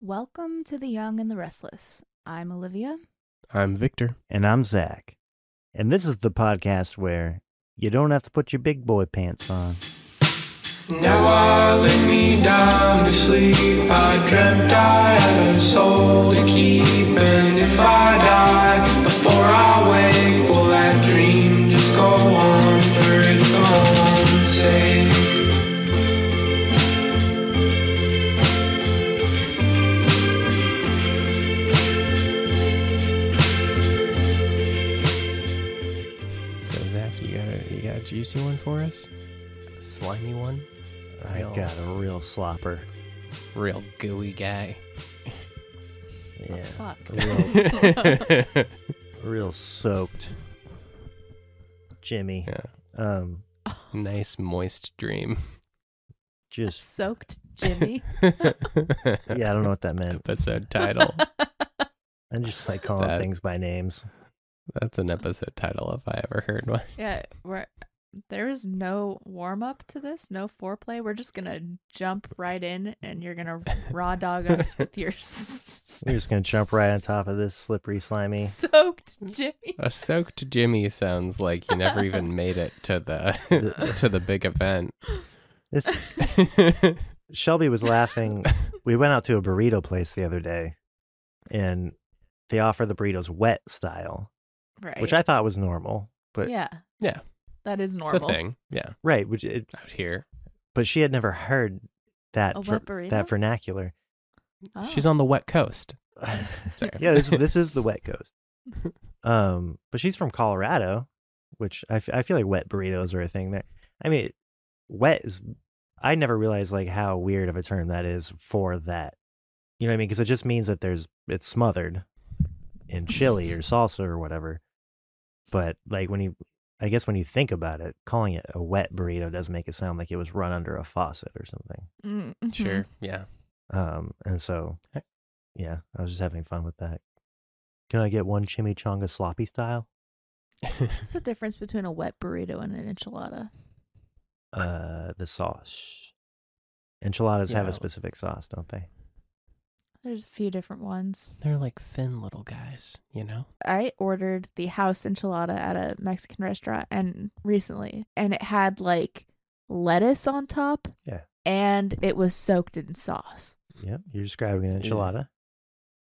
Welcome to The Young and the Restless. I'm Olivia. I'm Victor. And I'm Zach. And this is the podcast where you don't have to put your big boy pants on. Now I lay me down to sleep. I dreamt I had a soul to keep. And if I die before I wake, will that dream just go on for its own sake? So Zach, you got a juicy one for us? A slimy one? I got a real slopper. Real gooey guy. Yeah. Fuck. Real soaked Jimmy. Yeah. Nice moist dream. Just, Soaked Jimmy. yeah, I don't know what that meant. Episode title. I just like calling That- things by names. That's an episode title if I ever heard one. Yeah, there is no warm-up to this, no foreplay. We're just going to jump right in, and you're going to raw dog us with your We're just going to jump right on top of this slippery, slimy. soaked Jimmy. A soaked Jimmy sounds like you never even made it to the to the big event. This, Shelby was laughing. We went out to a burrito place the other day, and they offer the burritos wet style, Right. which I thought was normal. But Yeah. Yeah. That is It's a normal. thing. Yeah. right, Out here. but she had never heard that A wet burrito? that vernacular. Oh. She's on the wet coast. Sorry. Yeah, this is the wet coast. But she's from Colorado, which I feel like wet burritos are a thing there. I mean, wet is. I never realized like how weird of a term that is for that. You know what I mean? Because it just means that it's smothered in chili or salsa or whatever. But like I guess when you think about it, calling it a wet burrito does make it sound like it was run under a faucet or something. Mhm. Sure. Yeah. And so, yeah, I was just having fun with that. Can I get one chimichanga sloppy style? What's the difference between a wet burrito and an enchilada? The sauce. Enchiladas have Yeah. a specific sauce, don't they? There's a few different ones. They're like thin little guys, you know? I ordered the house enchilada at a Mexican restaurant recently, and it had like lettuce on top. Yeah. And it was soaked in sauce. Yep, you're describing an enchilada.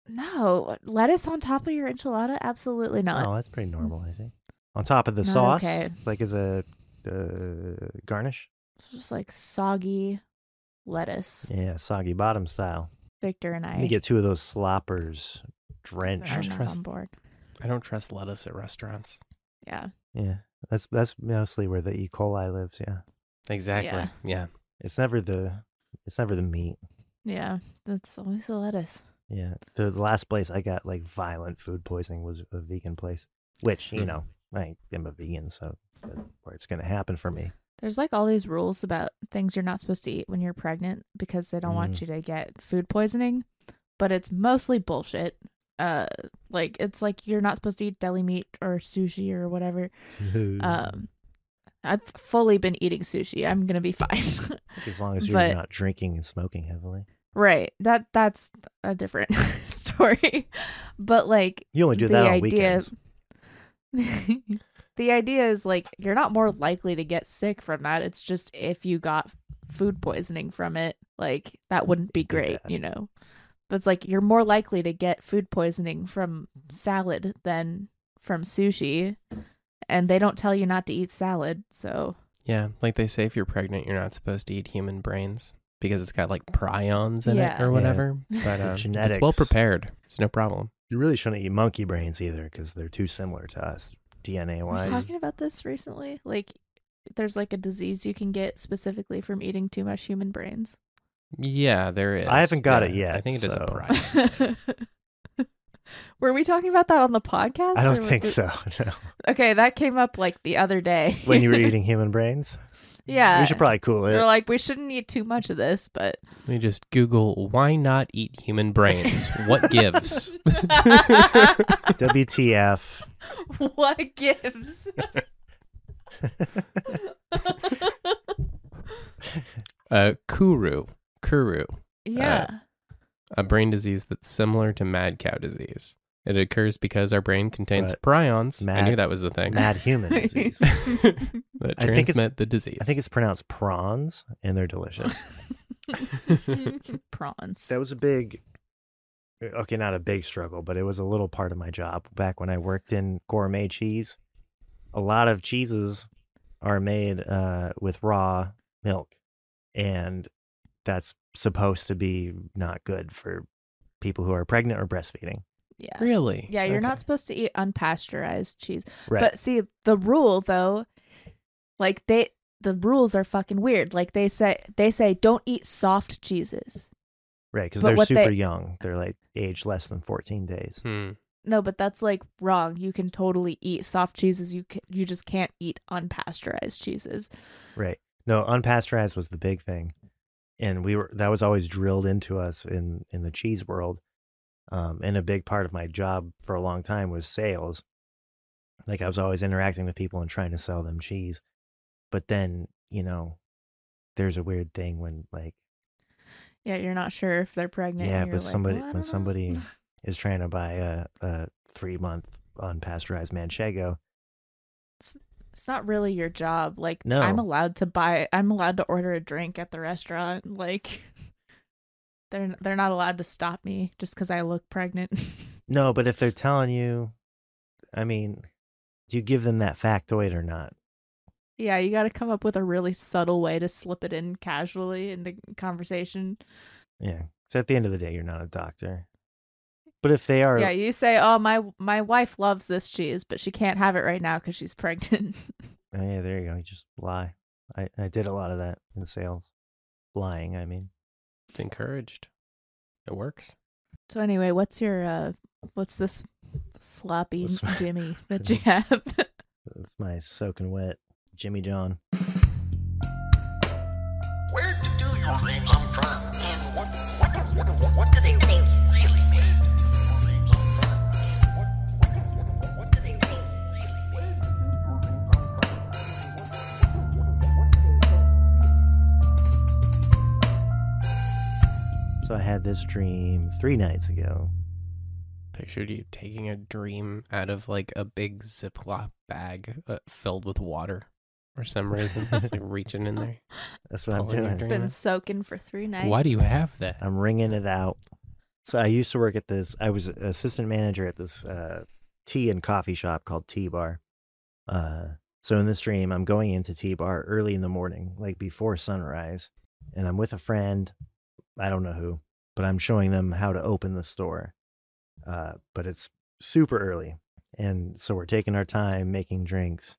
No, lettuce on top of your enchilada? Absolutely not. Oh, that's pretty normal, I think. On top of the Not sauce, okay. like as a garnish. It's just like soggy lettuce. Yeah, soggy bottom style. Victor and I Let me get two of those sloppers are drenched. not Trust- on board. I don't trust lettuce at restaurants. Yeah. Yeah, that's mostly where the E. coli lives. Yeah, Exactly. Yeah. it's never the meat. Yeah. That's always the lettuce. Yeah, the last place I got like violent food poisoning was a vegan place, which you know I am a vegan, so that's where it's gonna happen for me. There's like all these rules about things you're not supposed to eat when you're pregnant because they don't want you to get food poisoning, but it's mostly bullshit. Like it's like you're not supposed to eat deli meat or sushi or whatever. I've fully been eating sushi. I'm gonna be fine. As long as you're but- not drinking and smoking heavily. Right. That's a different story. But like You only do that on weekends. the idea is like you're not more likely to get sick from that. It's just if you got food poisoning from it, like that wouldn't be great, bad. you know. But it's like you're more likely to get food poisoning from salad than from sushi, and they don't tell you not to eat salad. So Yeah. Like they say if you're pregnant, you're not supposed to eat human brains because it's got like prions in it Yeah. or whatever. But it's Genetics. well prepared. It's no problem. You really shouldn't eat monkey brains either because they're too similar to us DNA we're wise. talking about this recently. Like there's like a disease you can get specifically from eating too much human brains. Yeah, there is. I haven't got Yeah, it yet, I think it is a so- prion. Were we talking about that on the podcast? I or don't what think did- so. No. Okay, that came up like the other day. When you were eating human brains, Yeah. we should probably cool it. They're like, we shouldn't eat too much of this, but Let me just Google why not eat human brains. What gives? WTF? what gives? Kuru. Yeah. A brain disease that's similar to mad cow disease. It occurs because our brain contains But prions. I mad- knew that was the thing. Mad human disease. That I think it's- transmit the disease. I think it's pronounced prawns, and they're delicious. Prawns. That was a big, okay, not a big struggle, but it was a little part of my job back when I worked in gourmet cheese. A lot of cheeses are made with raw milk, and that's supposed to be not good for people who are pregnant or breastfeeding. Yeah. Really? Yeah, you're Okay. not supposed to eat unpasteurized cheese. Right. But see, the rule though, like the rules are fucking weird. Like they say don't eat soft cheeses. Right, because But they're what super they- young. They're like aged less than 14 days. No, but that's like wrong. You can totally eat soft cheeses. You just can't eat unpasteurized cheeses. Right. No, unpasteurized was the big thing. And that was always drilled into us in the cheese world. And a big part of my job for a long time was sales. Like I was always interacting with people and trying to sell them cheese. But then, there's a weird thing when like, Yeah, you're not sure if they're pregnant. yeah, and you're but like, somebody "Well, I when don't know." somebody is trying to buy a 3-month unpasteurized manchego, It's not really your job. Like No. I'm allowed to order a drink at the restaurant. Like they're not allowed to stop me just because I look pregnant. no, but if they're telling you, I mean, do you give them that factoid or not? Yeah, you got to come up with a really subtle way to slip it in casually into conversation. Yeah. So at the end of the day, you're not a doctor. But if they are, Yeah, you say, "Oh, my wife loves this cheese, but she can't have it right now because she's pregnant." oh, yeah, there you go. You just lie. I did a lot of that in sales. Lying, I mean. It's encouraged. It works. So anyway, what's this sloppy What's my- Jimmy that you have? It's my soaking wet Jimmy John. Where do your dreams come from? And what do they really mean? What do they really mean? So I had this dream 3 nights ago. Pictured you taking a dream out of like a big Ziploc bag filled with water for some reason. Just like reaching in there. That's what I'm Pulling your doing. dream. Been soaking for 3 nights. Why do you have that? I'm wringing it out. So I used to work at I was assistant manager at this tea and coffee shop called Tea Bar. So in this dream, I'm going into Tea Bar early in the morning, like before sunrise. And I'm with a friend, I don't know who, but I'm showing them how to open the store. But it's super early. And so we're taking our time making drinks.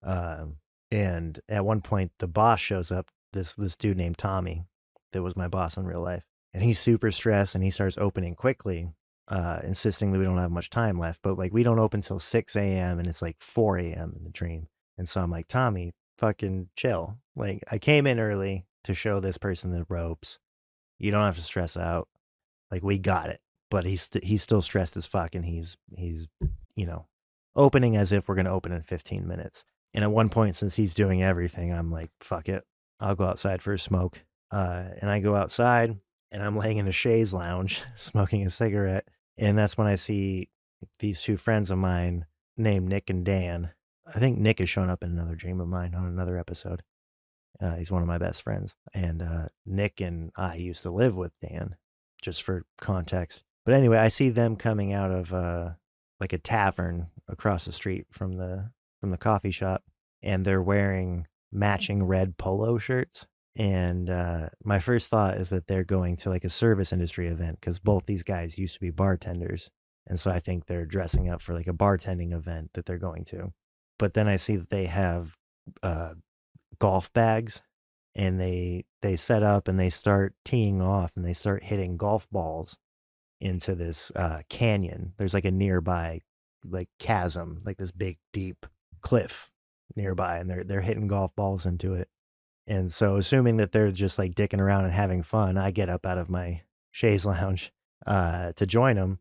And at one point, the boss shows up, this dude named Tommy, that was my boss in real life. And he's super stressed and he starts opening quickly, insisting that we don't have much time left. But like, we don't open till 6 a.m. and it's like 4 a.m. in the dream. And so I'm like, Tommy, fucking chill. Like, I came in early to show this person the ropes. You don't have to stress out. Like, we got it. But he's still stressed as fuck, and he's opening as if we're going to open in 15 minutes. And at one point, since he's doing everything, I'm like, fuck it. I'll go outside for a smoke. And I go outside, and I'm laying in the chaise lounge smoking a cigarette. And that's when I see these 2 friends of mine named Nick and Dan. I think Nick has shown up in another dream of mine on another episode. He's one of my best friends. And Nick and I used to live with Dan, just for context. But anyway, I see them coming out of like a tavern across the street from the coffee shop, and they're wearing matching red polo shirts. And my first thought is that they're going to like a service industry event, because both these guys used to be bartenders. And so I think they're dressing up for like a bartending event that they're going to. But then I see that they have golf bags, and they set up and they start teeing off, and they start hitting golf balls into this canyon. There's like a nearby like chasm, like this big deep cliff nearby, and they're hitting golf balls into it. And so, assuming that they're just like dicking around and having fun, I get up out of my chaise lounge to join them.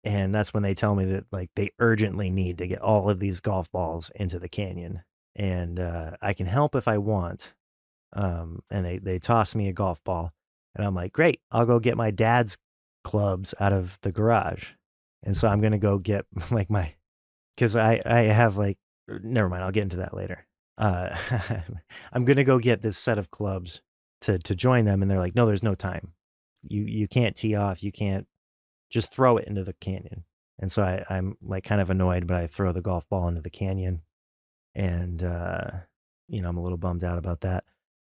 And that's when they tell me that like they urgently need to get all of these golf balls into the canyon, and I can help if I want. And they toss me a golf ball, and I'm like, great, I'll go get my dad's clubs out of the garage. And so I'm going to go get like because I have like, never mind, I'll get into that later. I'm going to go get this set of clubs to join them. And they're like, no, there's no time. You can't tee off. You can't just throw it into the canyon. And so I'm like kind of annoyed, but I throw the golf ball into the canyon. And, I'm a little bummed out about that.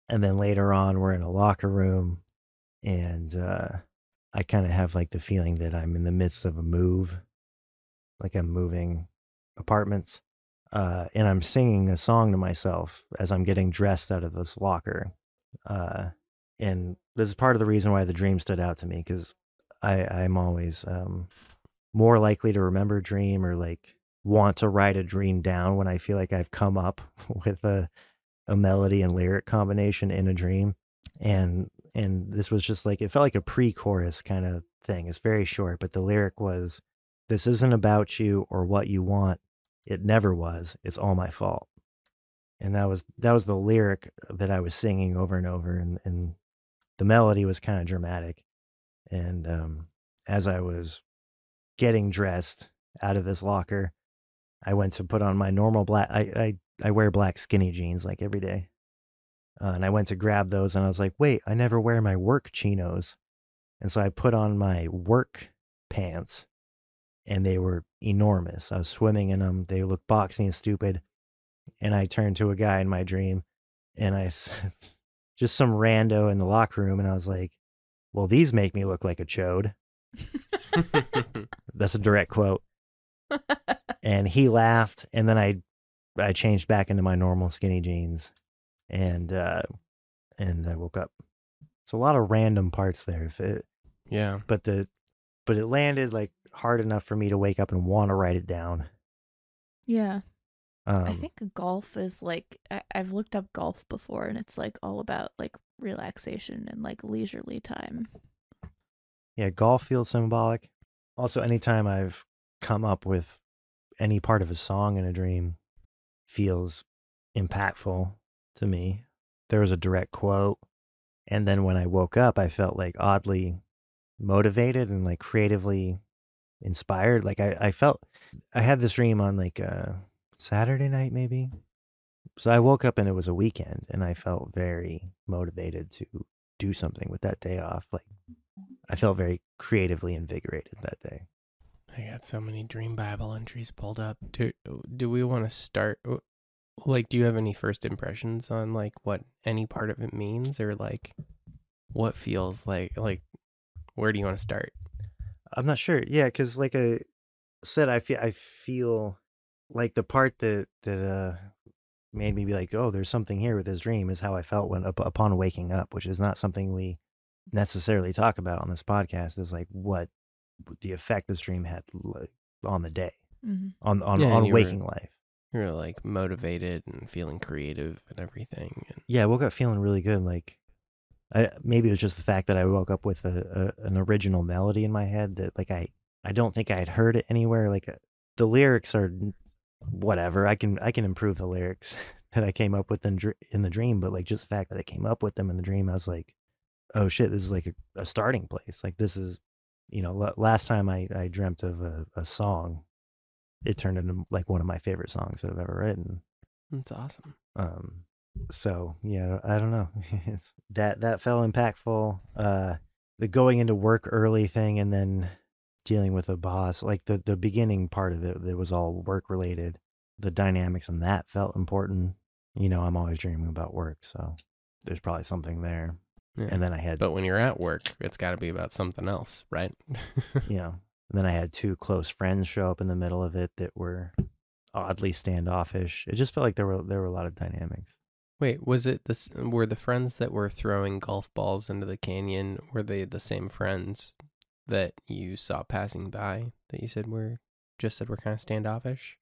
And then later on, we're in a locker room, and I kind of have like the feeling that I'm in the midst of a move, like I'm moving apartments. And I'm singing a song to myself as I'm getting dressed out of this locker. And this is part of the reason why the dream stood out to me, because I'm always more likely to remember a dream or like want to write a dream down when I feel like I've come up with a melody and lyric combination in a dream. And this was just like, it felt like a pre-chorus kind of thing. It's very short, but the lyric was, "This isn't about you or what you want. It never was. It's all my fault." And that was the lyric that I was singing over and over. And the melody was kind of dramatic. And as I was getting dressed out of this locker, I went to put on my normal black, I wear black skinny jeans like every day. And I went to grab those and I was like, wait, I never wear my work chinos. And so I put on my work pants and they were enormous. I was swimming in them. They looked boxy and stupid. And I turned to a guy in my dream and I just some rando in the locker room. And I was like, well, these make me look like a chode. That's a direct quote. And he laughed. And then I changed back into my normal skinny jeans and I woke up. So a lot of random parts there. Yeah. But it landed like hard enough for me to wake up and want to write it down. Yeah. I think golf is like, I've looked up golf before and it's like all about like relaxation and like leisurely time. Yeah, golf feels symbolic. Also, anytime I've come up with any part of a song in a dream feels impactful to me. There was a direct quote. And then when I woke up, I felt like oddly motivated and like creatively inspired. Like I felt, I had this dream on like Saturday night maybe. So I woke up and it was a weekend and I felt very motivated to do something with that day off. Like I felt very creatively invigorated that day. I got so many dream Bible entries pulled up. Do we want to start? Like, do you have any first impressions on like what any part of it means, or like what feels like where do you want to start? I'm not sure. Yeah, because like I said, I feel like the part that made me be like, oh, there's something here with this dream is how I felt when upon waking up, which is not something we necessarily talk about on this podcast. Is like what the effect this dream had like, on the day, on waking life. You were like motivated and feeling creative and everything. Yeah, I woke up feeling really good. Like maybe it was just the fact that I woke up with an original melody in my head that like I don't think I had heard it anywhere. Like the lyrics are whatever. I can improve the lyrics that I came up with in the dream, but like just the fact that I came up with them in the dream, I was like, oh shit, this is like a starting place. Like this is, last time I dreamt of a song, it turned into like one of my favorite songs that I've ever written. That's awesome. So yeah, I don't know. that felt impactful. The going into work early thing and then dealing with a boss, like the beginning part of it was all work related. The dynamics in that felt important. I'm always dreaming about work, so there's probably something there. Yeah. And then but when you're at work, it's got to be about something else, right? And then I had two close friends show up in the middle of it that were oddly standoffish. It just felt like there were a lot of dynamics. Wait, was it this? Were the friends that were throwing golf balls into the canyon, were they the same friends that you saw passing by that you said were kind of standoffish?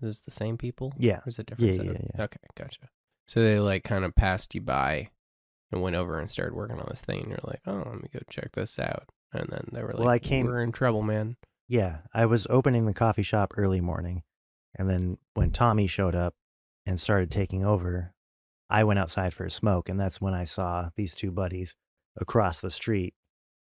Is the same people? Yeah. Or is it different? Yeah. Okay, gotcha. So they like kind of passed you by and went over and started working on this thing, and you're like, oh, let me go check this out. And then they were like, we're in trouble, man. Yeah, I was opening the coffee shop early morning, and then when Tommy showed up and started taking over, I went outside for a smoke, and that's when I saw these two buddies across the street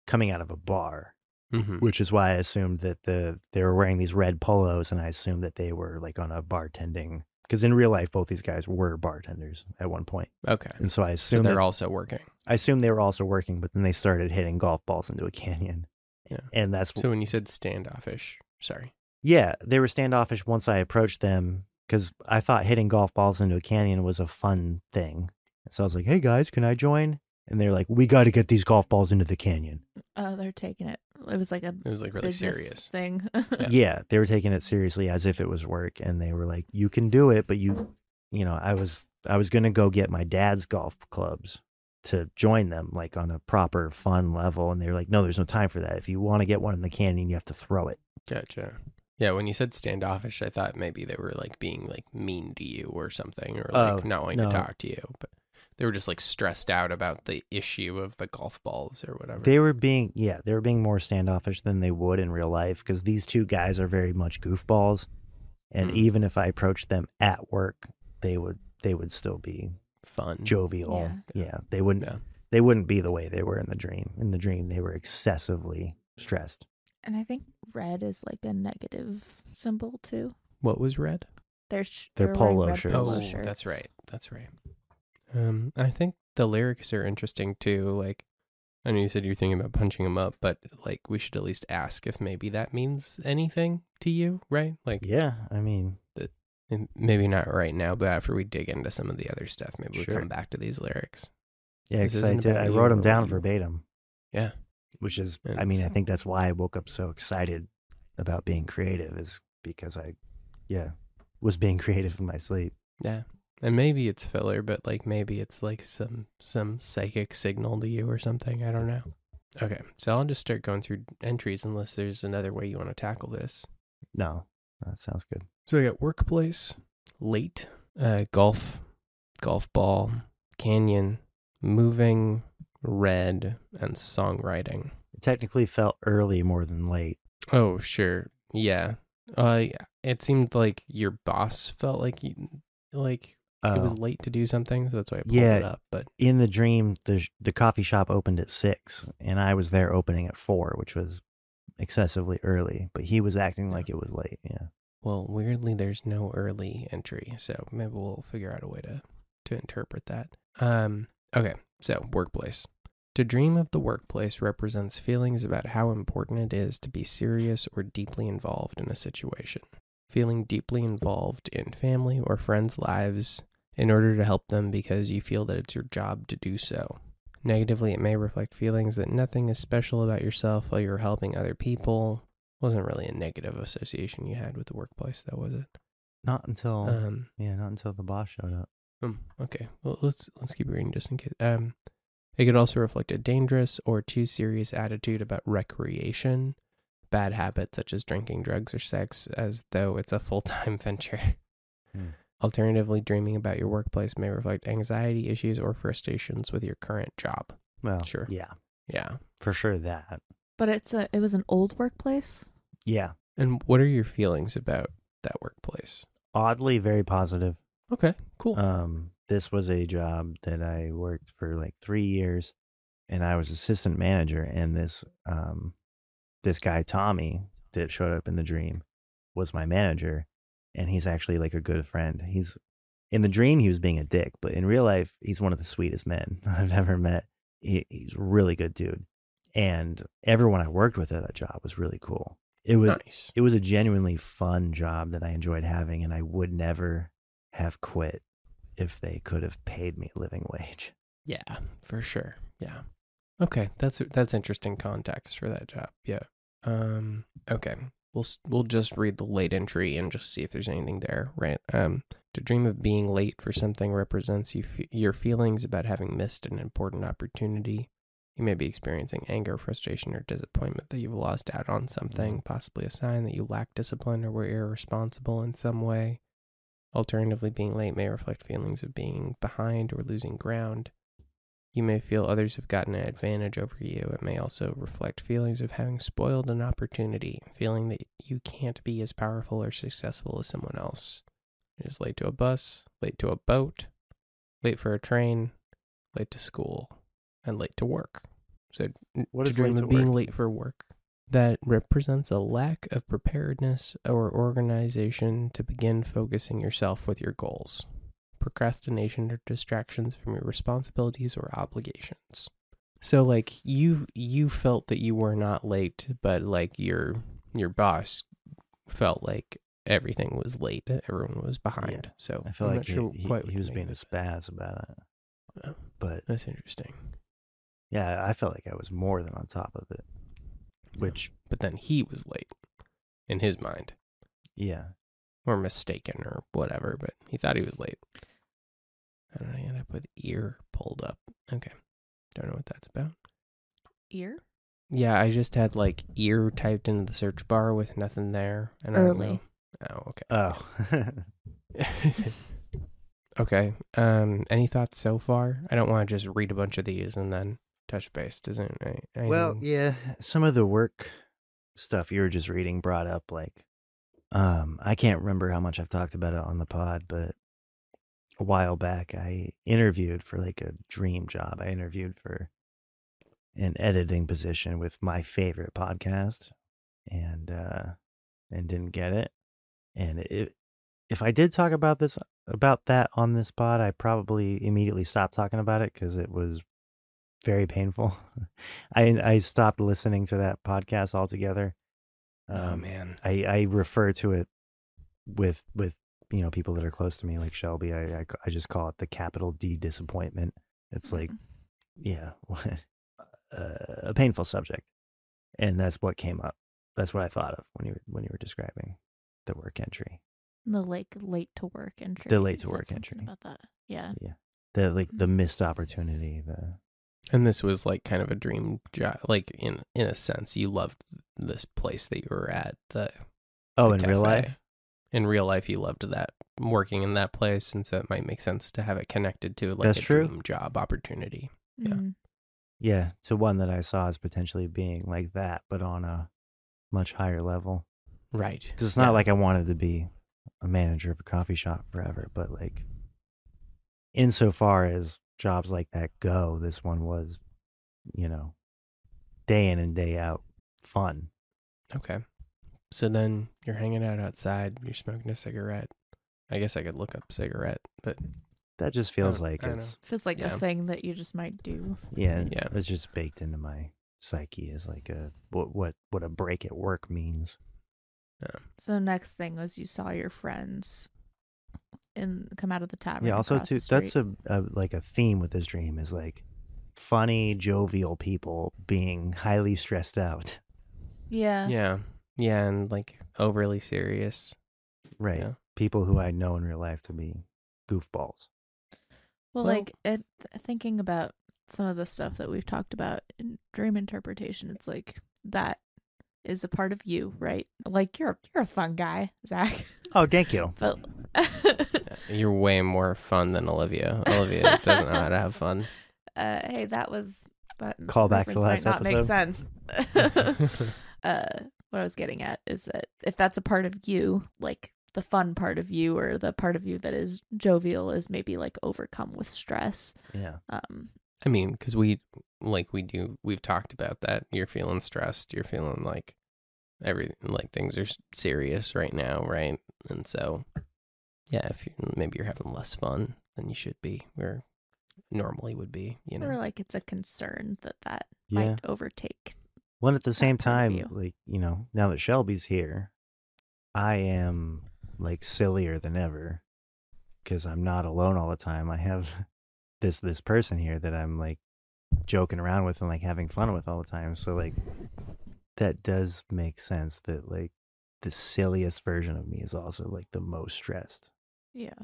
coming out of a bar. Mm-hmm. which is why I assumed that they were wearing these red polos, and I assumed that they were like on a bartending. Because in real life, both these guys were bartenders at one point, Okay. and so I So assumed they're also working. I assumed they were also working. But then they started hitting golf balls into a canyon, Yeah. and that's So when you said standoffish, sorry. yeah, they were standoffish once I approached them because I thought hitting golf balls into a canyon was a fun thing. So I was like, "Hey guys, can I join?" And they're like, "We got to get these golf balls into the canyon." They're taking it. It was like a It was like really business serious. thing. Yeah. Yeah, they were taking it seriously as if it was work, and they were like, "You can do it, but you know, I was gonna go get my dad's golf clubs to join them, like on a proper fun level," and they were like, "No, there's no time for that. If you want to get one in the canyon, you have to throw it." Gotcha. Yeah, when you said standoffish, I thought maybe they were like being like mean to you or something, or Oh, like not wanting no. to talk to you, but they were just like stressed out about the issue of the golf balls or whatever. They were being more standoffish than they would in real life because these two guys are very much goofballs, and Mm. even if I approached them at work, they would still be Fun. jovial. Yeah, they wouldn't Yeah. they wouldn't be the way they were in the dream. In the dream, they were excessively stressed. And I think red is like a negative symbol too. What was red? They're Their they're wearing polo red shirts. polo Oh, shirts. that's right. That's right. I think the lyrics are interesting too. Like, I know you said you're thinking about punching them up, but like, we should at least ask if maybe that means anything to you, right? Like, Yeah, I mean, and maybe not right now, but after we dig into some of the other stuff, maybe Sure. we'll come back to these lyrics. yeah, This because isn't about I you wrote or them what down you- verbatim, Yeah. which is, And I mean, I it's- think that's why I woke up so excited about being creative is because I was being creative in my sleep. Yeah. And maybe it's filler, but like maybe it's like some psychic signal to you or something. I don't know. Okay. So I'll just start going through entries unless there's another way you want to tackle this. No, that sounds good. So I got workplace, late, golf ball, canyon, moving, red, and songwriting. It technically felt early more than late. Oh, sure. Yeah. It seemed like your boss felt like it was late to do something, so that's why I pulled Yeah. it up. But In the dream, the coffee shop opened at 6, and I was there opening at 4, which was excessively early. But he was acting like it was late. Yeah. well, weirdly, there's no early entry, so maybe we'll figure out a way to interpret that. Okay. So workplace. To dream of the workplace represents feelings about how important it is to be serious or deeply involved in a situation. Feeling deeply involved in family or friends' lives in order to help them because you feel that it's your job to do so. Negatively, it may reflect feelings that nothing is special about yourself while you're helping other people. Wasn't really a negative association you had with the workplace, though, was it? Not until not until the boss showed up. Okay. Well, let's keep reading just in case. It could also reflect a dangerous or too serious attitude about recreation, bad habits such as drinking, drugs, or sex, as though it's a full-time venture. Alternatively, dreaming about your workplace may reflect anxiety issues or frustrations with your current job. Well, Sure. Yeah. for sure that. But it was an old workplace. Yeah, And what are your feelings about that workplace? oddly very positive. Okay, cool. This was a job that I worked for like 3 years, and I was assistant manager. And this guy Tommy that showed up in the dream was my manager, and he's actually like a good friend. He's in the dream he was being a dick, but in real life he's one of the sweetest men I've ever met. He's a really good dude, and everyone I worked with at that job was really cool. It was Nice. It was a genuinely fun job that I enjoyed having, and I would never have quit if they could have paid me a living wage. Yeah, for sure. Yeah. Okay, that's interesting context for that job. Yeah. Okay. We'll just read the late entry and just see if there's anything there, right? To dream of being late for something represents your feelings about having missed an important opportunity. You may be experiencing anger, frustration, or disappointment that you've lost out on something, possibly a sign that you lack discipline or were irresponsible in some way. Alternatively, being late may reflect feelings of being behind or losing ground. You may feel others have gotten an advantage over you. It may also reflect feelings of having spoiled an opportunity, feeling that you can't be as powerful or successful as someone else. It is late to a bus, late to a boat, late for a train, late to school, and late to work. So What to is dream late of to being work? late for work. that represents a lack of preparedness or organization to begin focusing yourself with your goals, procrastination or distractions from your responsibilities or obligations. So like you felt that you were not late, but like your boss felt like everything was late, everyone was behind. Yeah. So I feel I'm like not sure he what was to being make a of spaz about it. Oh. But That's interesting. yeah, I felt like I was more than on top of it. Which, But then he was late in his mind, yeah. or mistaken or whatever, but he thought he was late. How did I end up with ear pulled up? Okay. Don't know what that's about. Ear? Yeah, I just had like ear typed into the search bar with nothing there. And I don't Early. know. Oh, okay. Oh. Okay. Any thoughts so far? I don't want to just read a bunch of these and then touch base. Doesn't Well, yeah, some of the work stuff you were just reading brought up, like, I can't remember how much I've talked about it on the pod, but a while back I interviewed for like a dream job. I interviewed for an editing position with my favorite podcast, and didn't get it. And if I did talk about that on this pod, I probably immediately stopped talking about it because it was very painful. I stopped listening to that podcast altogether. Oh man. I refer to it with people that are close to me, like Shelby. I just call it the capital D disappointment. It's like, yeah, a painful subject, and that's what came up. That's what I thought of when you were describing the work entry. The late to work entry. The late to Said work something entry. about that. Yeah. Yeah, the missed opportunity. And this was like kind of a dream job, like in a sense, you loved this place that you were at. In Real life. In real life, you loved that working in that place, and so it might make sense to have it connected to like That's a true. dream job opportunity. Yeah. Mm. Yeah, to one that I saw as potentially being like that, but on a much higher level. Right. Because it's not like I wanted to be a manager of a coffee shop forever, but like insofar as jobs like that go, this one was, day in and day out fun. Okay. So then you're hanging out outside, you're smoking a cigarette. I guess I could look up cigarette, but That just feels I like don't it's Feels like a thing that you just might do. yeah, Yeah. it's just baked into my psyche as like what a break at work means. So next thing was you saw your friends come out of the tavern. Yeah, also across too, the street. that's like a theme with this dream is like funny, jovial people being highly stressed out. Yeah. Yeah, and like overly serious. Right. Yeah. People who I know in real life to be goofballs. Well, Well- like thinking about some of the stuff that we've talked about in dream interpretation, it's like that is a part of you, right? Like you're a fun guy, Zach. Oh, thank you. But You're way more fun than Olivia. Olivia doesn't know how to have fun. hey, that Call back to reference last might not episode. make sense. What I was getting at is that if that's a part of you, like the fun part of you or the part of you that is jovial is maybe like overcome with stress. Yeah. I mean, because we've talked about that. You're feeling stressed. You're feeling like everything, like things are serious right now, right? And so, yeah, if maybe you're having less fun than you should be, or normally would be, Or like it's a concern that Yeah. might overtake. Well, at the same part of time, you. like, now that Shelby's here, I am like sillier than ever because I'm not alone all the time. I have this person here that I'm like joking around with and like having fun with all the time. So like that does make sense that like the silliest version of me is also like the most stressed Yeah.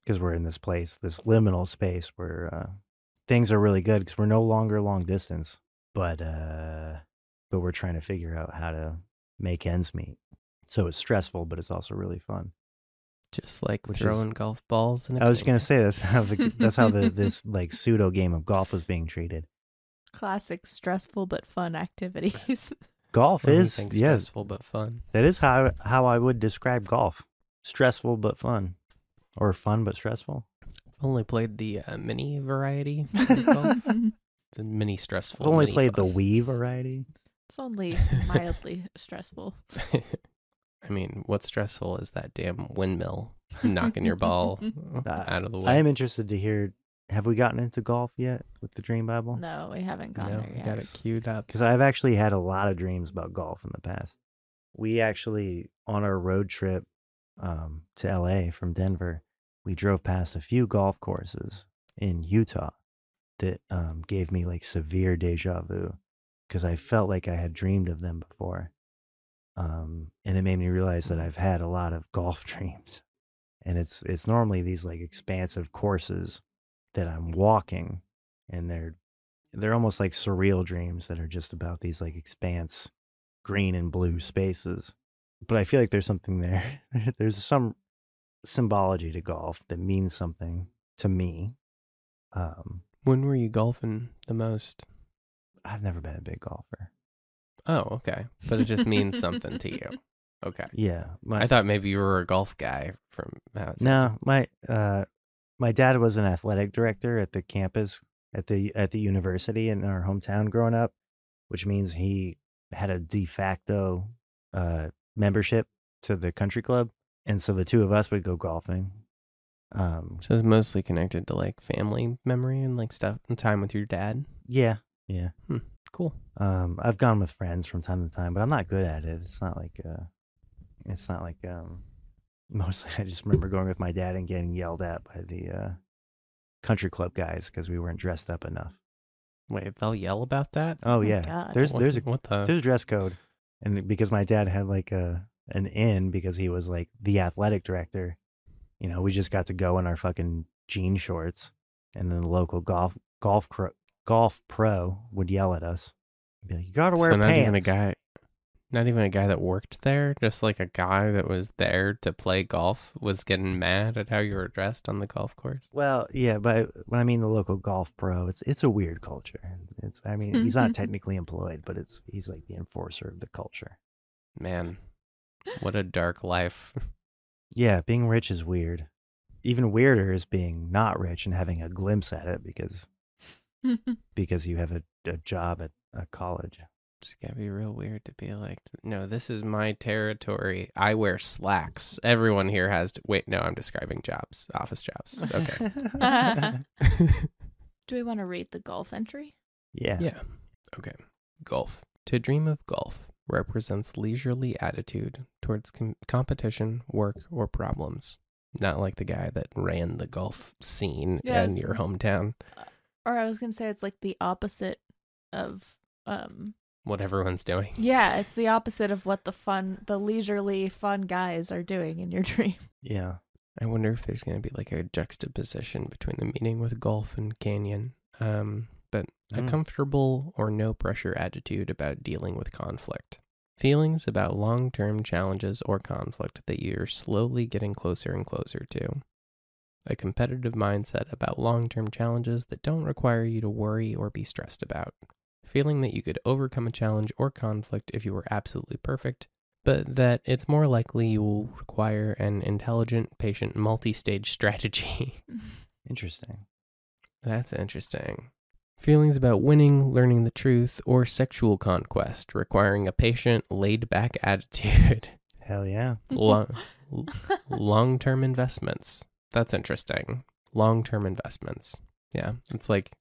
because we're in this place, this liminal space where things are really good because we're no longer long distance, but we're trying to figure out how to make ends meet. So it's stressful, but it's also really fun. just like Which throwing golf balls. In a I was gonna cage. say that's how this like pseudo game of golf was being treated. Classic stressful but fun activities. Golf is Everything's yes, stressful but fun. that is how I would describe golf. Stressful but fun, or fun but stressful. I've only played the mini variety of golf. The mini stressful. I've only mini played fun. the Wii variety. It's only mildly stressful. I mean, what's stressful is that damn windmill knocking your ball out of the way. I am interested to hear, have we gotten into golf yet with the Dream Bible? No, we haven't gone No, there you yet. got it queued up. Because I've actually had a lot of dreams about golf in the past. We actually, on our road trip to LA from Denver, we drove past a few golf courses in Utah that gave me like severe deja vu because I felt like I had dreamed of them before. And it made me realize that I've had a lot of golf dreams. And it's normally these like expansive courses that I'm walking, and they're almost like surreal dreams that are just about these like expanse green and blue spaces. But I feel like there's something there. There's some symbology to golf that means something to me. When were you golfing the most? I've never been a big golfer. Oh, okay. But it just means something to you. Okay. Yeah. I thought maybe you were a golf guy from how it No, my dad was an athletic director at the campus at the university in our hometown growing up, which means he had a de facto membership to the country club, and so the two of us would go golfing. So it's mostly connected to like family memory and like stuff and time with your dad. Yeah. Cool. I've gone with friends from time to time, but I'm not good at it. It's not like mostly I just remember going with my dad and getting yelled at by the country club guys because we weren't dressed up enough. Wait, they'll yell about that? Oh my yeah, God. there's a what the? there's a dress code, and because my dad had like an in because he was like the athletic director, you know, we just got to go in our fucking jean shorts, and then the local golf pro would yell at us, and be like, "You gotta wear So pants." not even a guy that worked there, just like a guy that was there to play golf was getting mad at how you were dressed on the golf course. Well, yeah, but when I mean the local golf pro, it's a weird culture. He's not technically employed, but he's like the enforcer of the culture. Man, what a dark life. Yeah, being rich is weird. Even weirder is being not rich and having a glimpse at it because you have a job at a college. It's gotta be real weird to be like, no, this is my territory. I wear slacks. Everyone here has to wait. No, I'm describing jobs, office jobs. Okay. Do we want to read the golf entry? Yeah. Yeah. Okay. Golf. To dream of golf represents leisurely attitude towards competition, work, or problems. Not like the guy that ran the golf scene in your hometown. Or I was going to say it's like the opposite of what everyone's doing. Yeah, it's the opposite of what the leisurely fun guys are doing in your dream. Yeah. I wonder if there's going to be like a juxtaposition between the meaning with golf and canyon. But a comfortable or no pressure attitude about dealing with conflict. Feelings about long-term challenges or conflict that you're slowly getting closer and closer to. A competitive mindset about long-term challenges that don't require you to worry or be stressed about. Feeling that you could overcome a challenge or conflict if you were absolutely perfect, but that it's more likely you will require an intelligent, patient, multi-stage strategy. Interesting. That's interesting. Feelings about winning, learning the truth, or sexual conquest, requiring a patient, laid-back attitude. Hell yeah. Long-term investments. That's interesting. Long-term investments. Yeah, it's like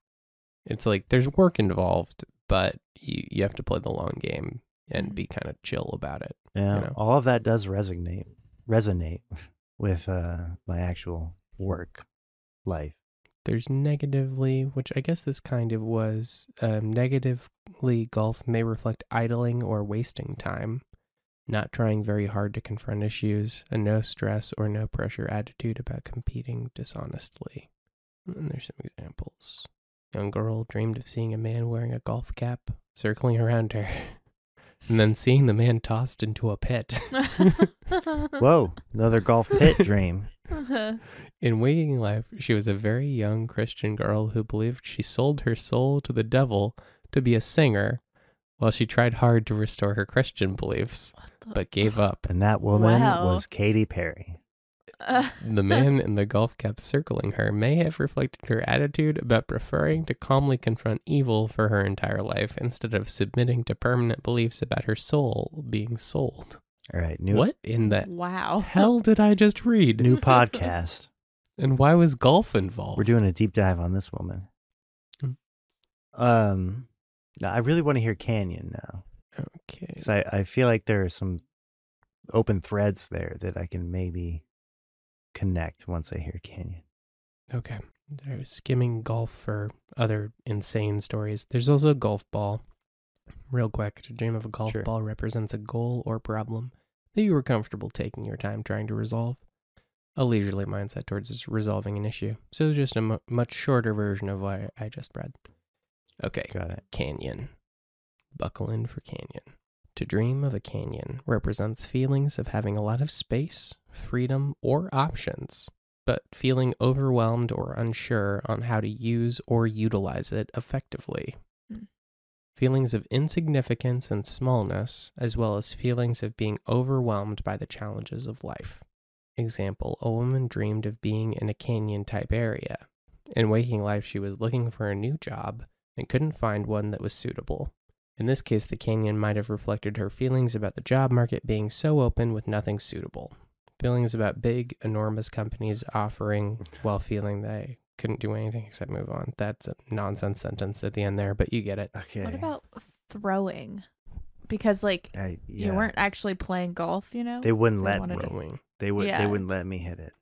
there's work involved, but you have to play the long game and be kind of chill about it. Yeah. You know? All of that does resonate with my actual work life. There's negatively, which I guess this kind of was, negatively golf may reflect idling or wasting time, not trying very hard to confront issues, a no stress or no pressure attitude about competing dishonestly. And there's some examples. Young girl dreamed of seeing a man wearing a golf cap circling around her, and then seeing the man tossed into a pit. Whoa, another golf pit dream. In waking life, she was a very young Christian girl who believed she sold her soul to the devil to be a singer, while she tried hard to restore her Christian beliefs, but gave up. And that woman Wow. was Katy Perry. The man in the golf cap circling her may have reflected her attitude about preferring to calmly confront evil for her entire life instead of submitting to permanent beliefs about her soul being sold. All right. What in the Wow. hell did I just read? New podcast. And why was golf involved? We're doing a deep dive on this woman. Now I really want to hear Canyon now. Okay. Because I feel like there are some open threads there that I can maybe connect once I hear Canyon. Okay. There's skimming golf for other insane stories. There's also a golf ball. Real quick, to dream of a golf Sure. ball represents a goal or problem that you were comfortable taking your time trying to resolve. A leisurely mindset towards resolving an issue. So just a much shorter version of what I just read. Okay. Got it. Canyon. Buckle in for Canyon. To dream of a canyon represents feelings of having a lot of space, freedom, or options, but feeling overwhelmed or unsure on how to use or utilize it effectively. Feelings of insignificance and smallness, as well as feelings of being overwhelmed by the challenges of life. Example, a woman dreamed of being in a canyon-type area. In waking life, she was looking for a new job and couldn't find one that was suitable. In this case, the canyon might have reflected her feelings about the job market being so open with nothing suitable. Feelings about big, enormous companies offering while feeling they couldn't do anything except move on. That's a nonsense sentence at the end there, but you get it. Okay. What about throwing? Because like yeah. you weren't actually playing golf, you know? They wouldn't They let wanted me. to- Throwing. They Yeah. wouldn't let me hit it.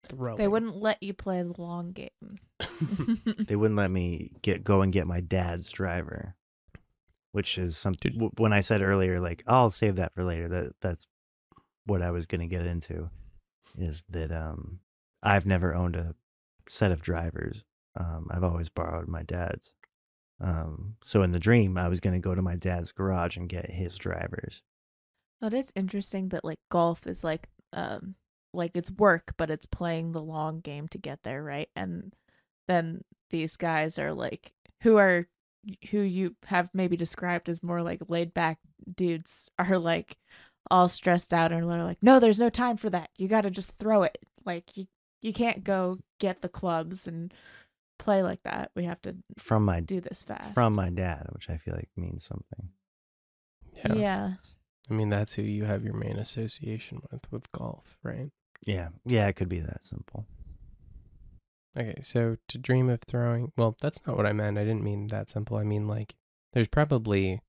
Throwing. They wouldn't let you play the long game. They wouldn't let me go and get my dad's driver, which is something. Dude. When I said earlier, like I'll save that for later. That's what I was going to get into. Is that I've never owned a set of drivers. I've always borrowed my dad's. So in the dream, I was going to go to my dad's garage and get his drivers. Well, it is interesting that like golf is like it's work, but it's playing the long game to get there, right? And then these guys are like who you have maybe described as more like laid back dudes are like all stressed out and they're like, no, there's no time for that. You got to just throw it. Like you can't go get the clubs and play like that. We have to From my do this fast. From my dad, which I feel like means something. Yeah. I mean, that's who you have your main association with golf, right? Yeah, it could be that simple. Okay, so to dream of throwing, well, that's not what I meant. I didn't mean that simple. I mean, like, there's probably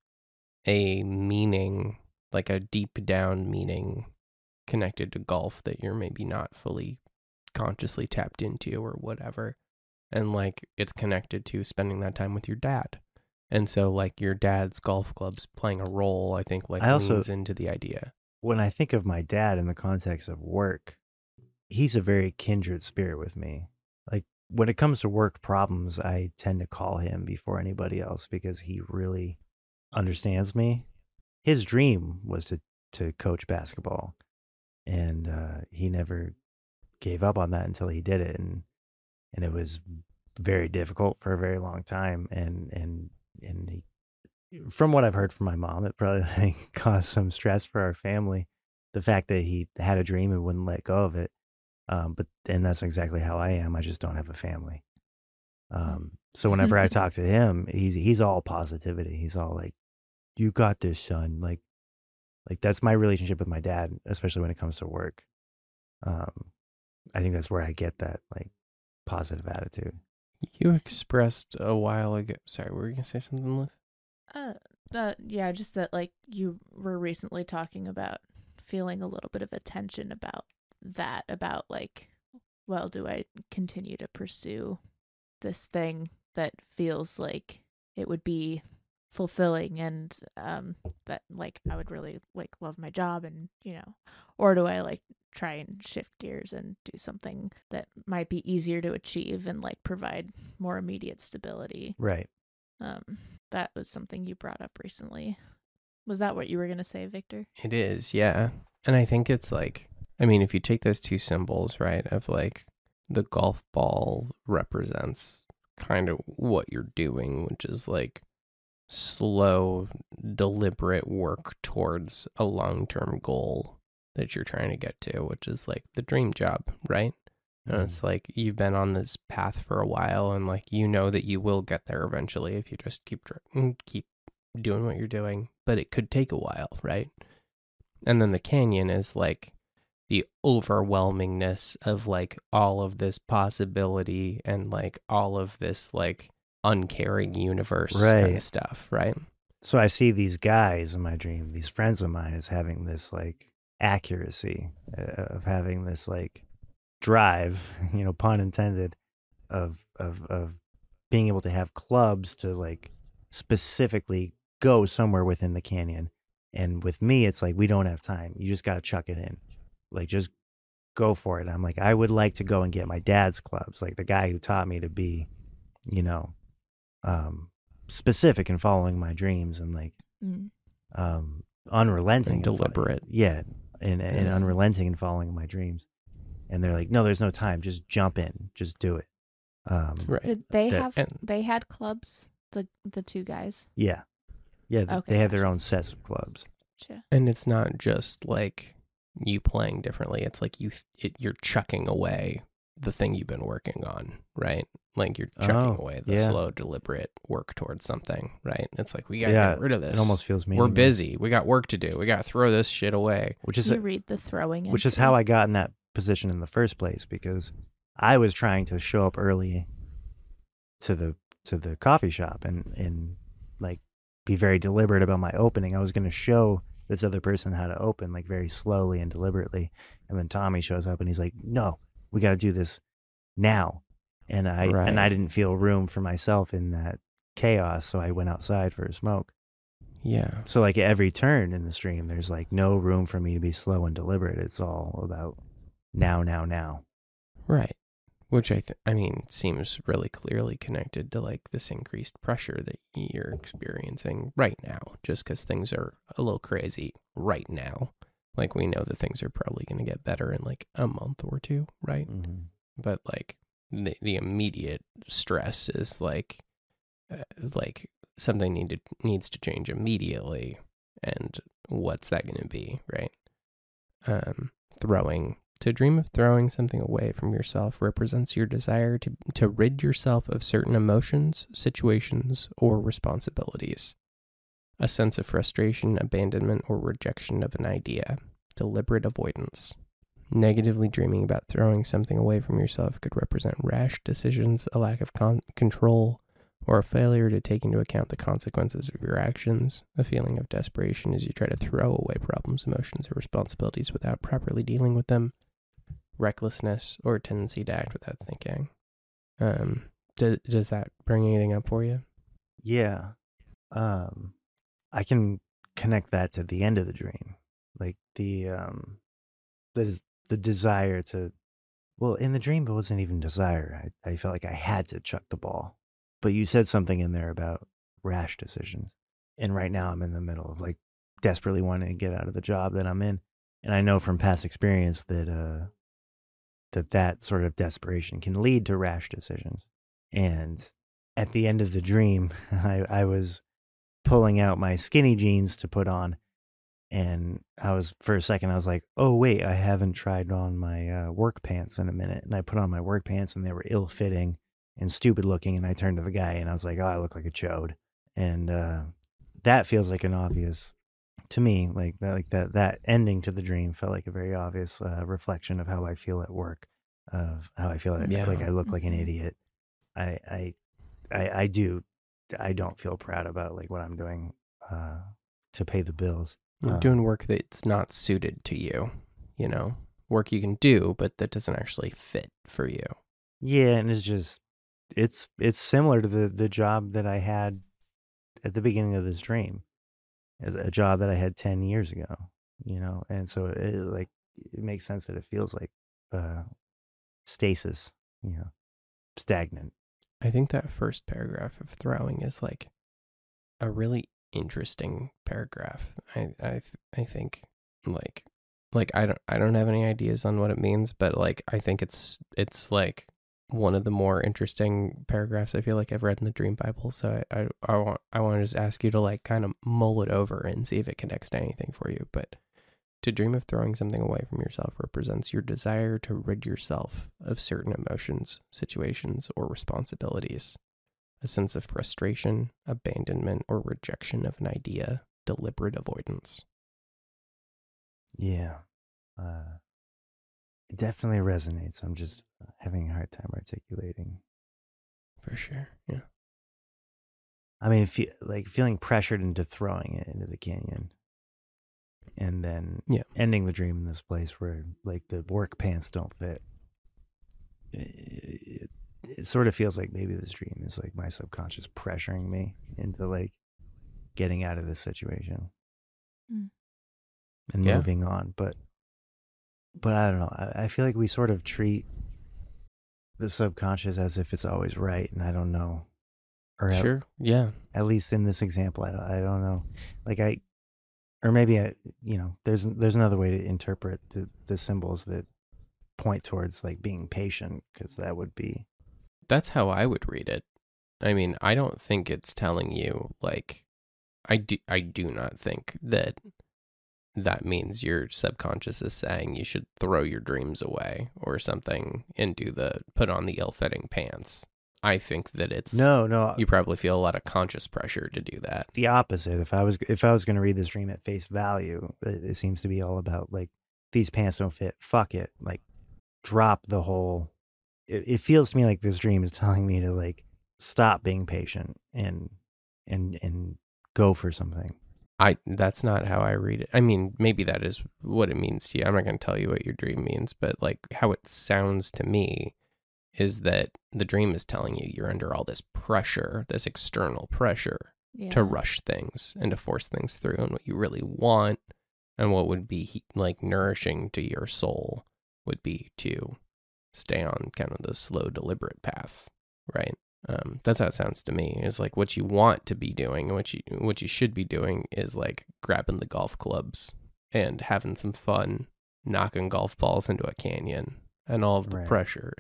a meaning, like a deep down meaning connected to golf that you're maybe not fully consciously tapped into or whatever. And like, it's connected to spending that time with your dad. And so like your dad's golf club's playing a role, I think, like leans into the idea. When I think of my dad in the context of work, he's a very kindred spirit with me. Like when it comes to work problems, I tend to call him before anybody else because he really understands me. His dream was to coach basketball, and he never gave up on that until he did it, and it was very difficult for a very long time. And he, from what I've heard from my mom, it probably caused some stress for our family. The fact that he had a dream and wouldn't let go of it. And that's exactly how I am. I just don't have a family. So whenever I talk to him, he's all positivity. He's all like, "You got this, son." Like that's my relationship with my dad, especially when it comes to work. I think that's where I get that like positive attitude. You expressed a while ago. Sorry, were you gonna say something, Liv? Yeah, just that like you were recently talking about feeling a little bit of a tension about that, about like, well, do I continue to pursue this thing that feels like it would be fulfilling and that like I would really like love my job and or do I like try and shift gears and do something that might be easier to achieve and like provide more immediate stability. Right. That was something you brought up recently. Was that what you were going to say, Victor? It is, yeah. And I think it's like, I mean, if you take those two symbols, right, of like the golf ball represents kind of what you're doing, which is like slow, deliberate work towards a long-term goal that you're trying to get to, which is like the dream job, right? And it's like you've been on this path for a while, and like you know that you will get there eventually if you just keep doing what you're doing, but it could take a while, right? And then the canyon is like the overwhelmingness of like all of this possibility and like all of this like uncaring universe kind of stuff, right? So I see these guys in my dream, these friends of mine, as having this like accuracy of having this like drive, pun intended, of being able to have clubs to like specifically go somewhere within the canyon. And with me, it's like, we don't have time. You just got to chuck it in. Like, just go for it. I'm like, I would like to go and get my dad's clubs, like the guy who taught me to be, specific in following my dreams and like unrelenting and deliberate. And unrelenting in following my dreams. And they're like, no, there's no time. Just jump in. Just do it. Right. Did they had clubs, the two guys? Yeah. Yeah, Okay, they have their gotcha. own sets of clubs. Gotcha. And it's not just like you playing differently. It's like you're chucking away the thing you've been working on, right? Like you're chucking away the slow, deliberate work towards something, right? It's like, we got to get rid of this. It almost feels mean. We're busy. We got work to do. We got to throw this shit away. You read the throwing which is entry. how I got in that position in the first place, because I was trying to show up early to the coffee shop and like be very deliberate about my opening. I was going to show this other person how to open, like very slowly and deliberately. And then Tommy shows up and he's like, no, we got to do this now. And I didn't feel room for myself in that chaos. So I went outside for a smoke. Yeah. So like at every turn in the stream, there's like no room for me to be slow and deliberate. It's all about now. Right. Which I mean seems really clearly connected to like this increased pressure that you're experiencing right now, just because things are a little crazy right now. Like we know that things are probably going to get better in like a month or two, right? Mm-hmm. But like the immediate stress is like something needs to change immediately, and what's that going to be, right? To dream of throwing something away from yourself represents your desire to rid yourself of certain emotions, situations, or responsibilities. A sense of frustration, abandonment, or rejection of an idea. Deliberate avoidance. Negatively dreaming about throwing something away from yourself could represent rash decisions, a lack of control, or a failure to take into account the consequences of your actions. A feeling of desperation as you try to throw away problems, emotions, or responsibilities without properly dealing with them. Recklessness or a tendency to act without thinking. Does that bring anything up for you? Yeah. I can connect that to the end of the dream. Like the desire to, well, in the dream, it wasn't even desire. I felt like I had to chuck the ball. But you said something in there about rash decisions. And right now I'm in the middle of like desperately wanting to get out of the job that I'm in. And I know from past experience that that sort of desperation can lead to rash decisions. And at the end of the dream, I was pulling out my skinny jeans to put on. And for a second, I was like, oh, wait, I haven't tried on my work pants in a minute. And I put on my work pants and they were ill-fitting and stupid looking. And I turned to the guy and I was like, oh, I look like a chode. And that feels like an obvious, to me, that ending to the dream felt like a very obvious reflection of how I feel at work, of how I feel like I look like an idiot. I don't feel proud about like what I'm doing to pay the bills. You're doing work that's not suited to you, work you can do, but that doesn't actually fit for you. Yeah, and it's similar to the job that I had at the beginning of this dream, a job that I had 10 years ago, and so it makes sense that it feels like stasis, stagnant. I think that first paragraph of throwing is like a really interesting paragraph. I think like I don't have any ideas on what it means, but like I think it's like one of the more interesting paragraphs I feel like I've read in the Dream Bible. So I want to just ask you to like kind of mull it over and see if it connects to anything for you. But To dream of throwing something away from yourself represents your desire to rid yourself of certain emotions, situations, or responsibilities. A sense of frustration, abandonment, or rejection of an idea, deliberate avoidance. Yeah. It definitely resonates. I'm just having a hard time articulating. For sure, yeah. I mean, feeling pressured into throwing it into the canyon. And then ending the dream in this place where like the work pants don't fit. It sort of feels like maybe this dream is like my subconscious pressuring me into like getting out of this situation and moving on. But I don't know. I feel like we sort of treat the subconscious as if it's always right, and I don't know. Or at least in this example, I don't know. Like or maybe there's another way to interpret the symbols that point towards like being patient, because that would be. That's how I would read it. I mean, I don't think it's telling you like, I do not think that means your subconscious is saying you should throw your dreams away or something and put on the ill-fitting pants. I think that it's no. You probably feel a lot of conscious pressure to do that. The opposite. If I was going to read this dream at face value, it seems to be all about like, these pants don't fit. Fuck it. Like, drop the whole. It feels to me like this dream is telling me to like stop being patient and go for something. That's not how I read it. I mean, maybe that is what it means to you. I'm not going to tell you what your dream means, but like how it sounds to me is that the dream is telling you you're under all this pressure, this external pressure to rush things and to force things through, and what you really want and what would be like nourishing to your soul would be to stay on kind of the slow, deliberate path, right? That's how it sounds to me. It's like what you want to be doing and what you should be doing is like grabbing the golf clubs and having some fun, knocking golf balls into a canyon, and all of the pressure